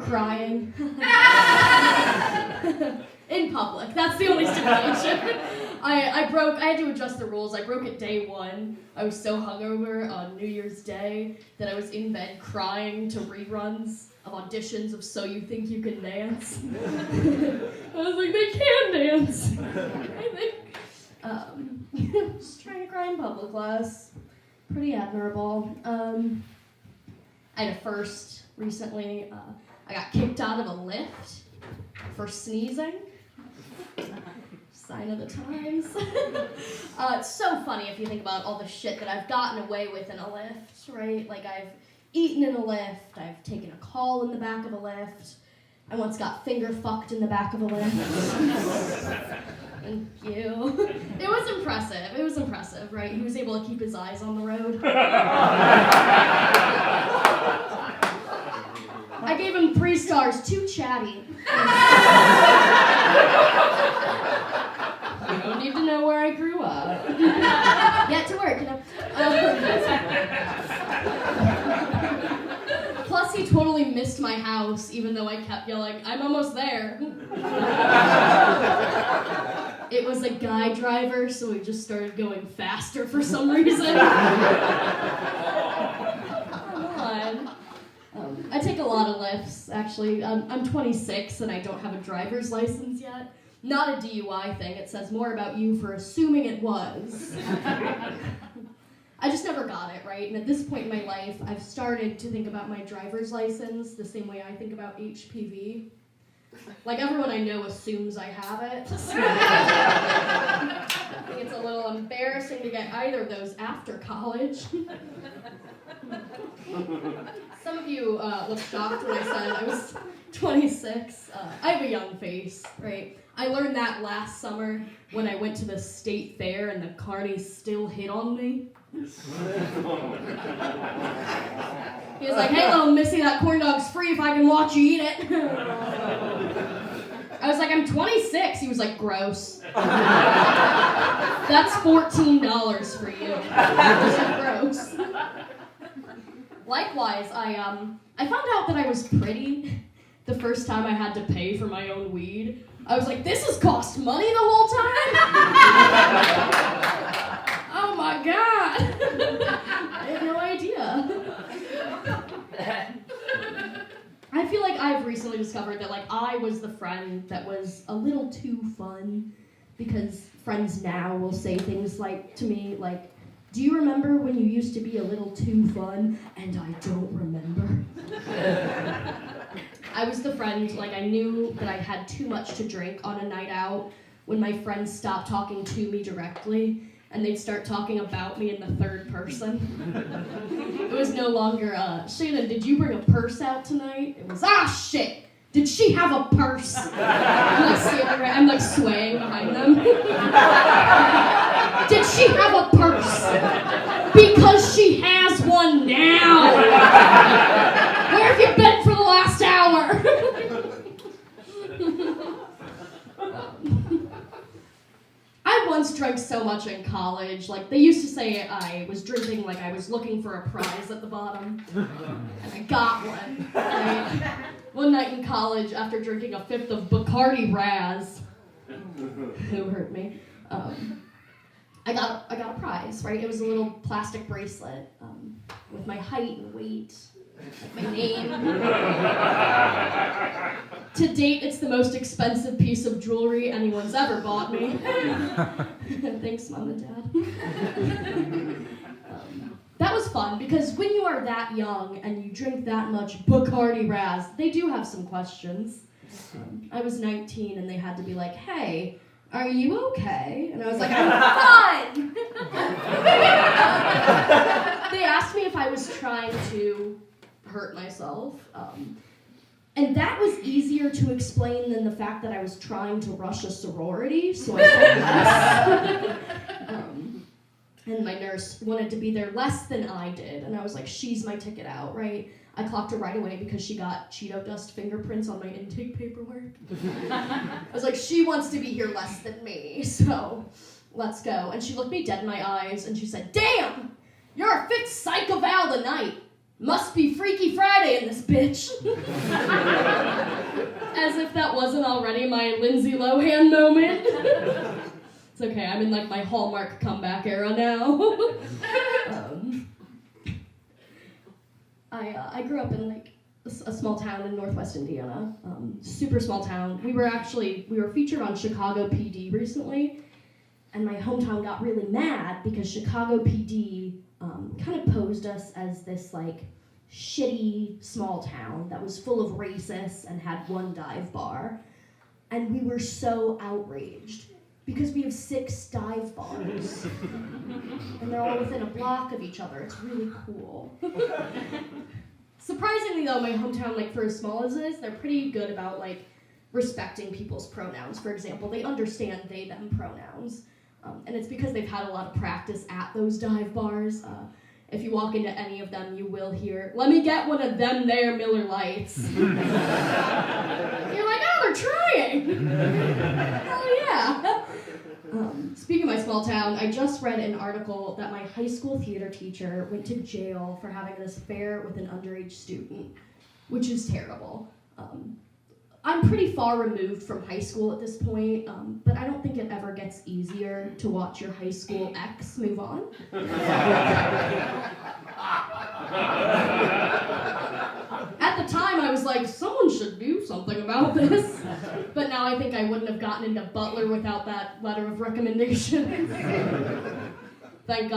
crying. In public. That's the only stipulation. I had to adjust the rules. I broke it day one. I was so hungover on New Year's Day that I was in bed crying to reruns of auditions of So You Think You Can Dance. I was like, they can dance. I think. Just trying to cry in public class. Pretty admirable. I had a first recently. I got kicked out of a lift for sneezing. Sign of the times. It's so funny if you think about all the shit that I've gotten away with in a lift, right? Like I've eaten in a lift, I've taken a call in the back of a lift, I once got finger fucked in the back of a lift. Thank you. It was impressive, right? He was able to keep his eyes on the road. I gave him 3 stars, too chatty. You don't need to know where I grew up. Get to work, you know. Plus, he totally missed my house, even though I kept yelling, I'm almost there. It was a guy driver, so we just started going faster for some reason. I take a lot of lifts, actually. I'm 26 and I don't have a driver's license yet. Not a DUI thing. It says more about you for assuming it was. I just never got it, right? And at this point in my life, I've started to think about my driver's license the same way I think about HPV. Like, everyone I know assumes I have it. I think it's a little embarrassing to get either of those after college. Some of you looked shocked when I said I was 26. I have a young face, right? I learned that last summer when I went to the state fair and the carnies still hit on me. He was like, hey, little missy, that corn dog's free if I can watch you eat it. I was like, I'm 26. He was like, gross. That's $14 for you. I was like, gross. Likewise, I found out that I was pretty the first time I had to pay for my own weed. I was like, this has cost money the whole time? Oh my God. I had no idea. I feel like I've recently discovered that I was the friend that was a little too fun, because friends now will say things to me like, do you remember when you used to be a little too fun? And I don't remember. I was the friend, I knew that I had too much to drink on a night out when my friends stopped talking to me directly and they'd start talking about me in the third person. It was no longer, Shannon, did you bring a purse out tonight? It was, shit! Did she have a purse? I'm swaying behind them. Did she have a purse? Because she has one now. Where have you been for the last hour? I once drank so much in college. They used to say I was drinking like I was looking for a prize at the bottom. And I got one. Right? One night in college, after drinking a 5th of Bacardi Raz, who hurt me, I got a prize, right? It was a little plastic bracelet with my height and weight, my name. To date, it's the most expensive piece of jewelry anyone's ever bought me. Thanks, Mom and Dad. That was fun, because when you are that young and you drink that much Bacardi Raz, they do have some questions. I was 19 and they had to be like, hey, are you okay? And I was like, I'm fine! They asked me if I was trying to hurt myself. And that was easier to explain than the fact that I was trying to rush a sorority, so I said yes. And my nurse wanted to be there less than I did, and I was like, she's my ticket out, right? I clocked her right away because she got Cheeto dust fingerprints on my intake paperwork. I was like, she wants to be here less than me, so let's go. And she looked me dead in my eyes, and she said, damn, you're our 5th psych eval tonight. Must be Freaky Friday in this bitch. As if that wasn't already my Lindsay Lohan moment. It's okay, I'm in like my Hallmark comeback era now. I grew up in like a small town in Northwest Indiana, super small town. We were featured on Chicago PD recently, and my hometown got really mad because Chicago PD kind of posed us as this like shitty small town that was full of racists and had one dive bar, and we were so outraged because we have 6 dive bars and they're all within a block of each other. It's really cool. Surprisingly though, my hometown, like for as small as it is, they're pretty good about like respecting people's pronouns. For example, they understand they, them pronouns. And it's because they've had a lot of practice at those dive bars. If you walk into any of them, you will hear, "Let me get one of them there Miller Lights." You're like, oh, they're trying. Hell yeah. Speaking of my small town, I just read an article that my high school theater teacher went to jail for having an affair with an underage student, which is terrible. I'm pretty far removed from high school at this point, but I don't think it ever gets easier to watch your high school ex move on. At the time, I was like, someone should do something about this. But now I think I wouldn't have gotten into Butler without that letter of recommendation. Thank God.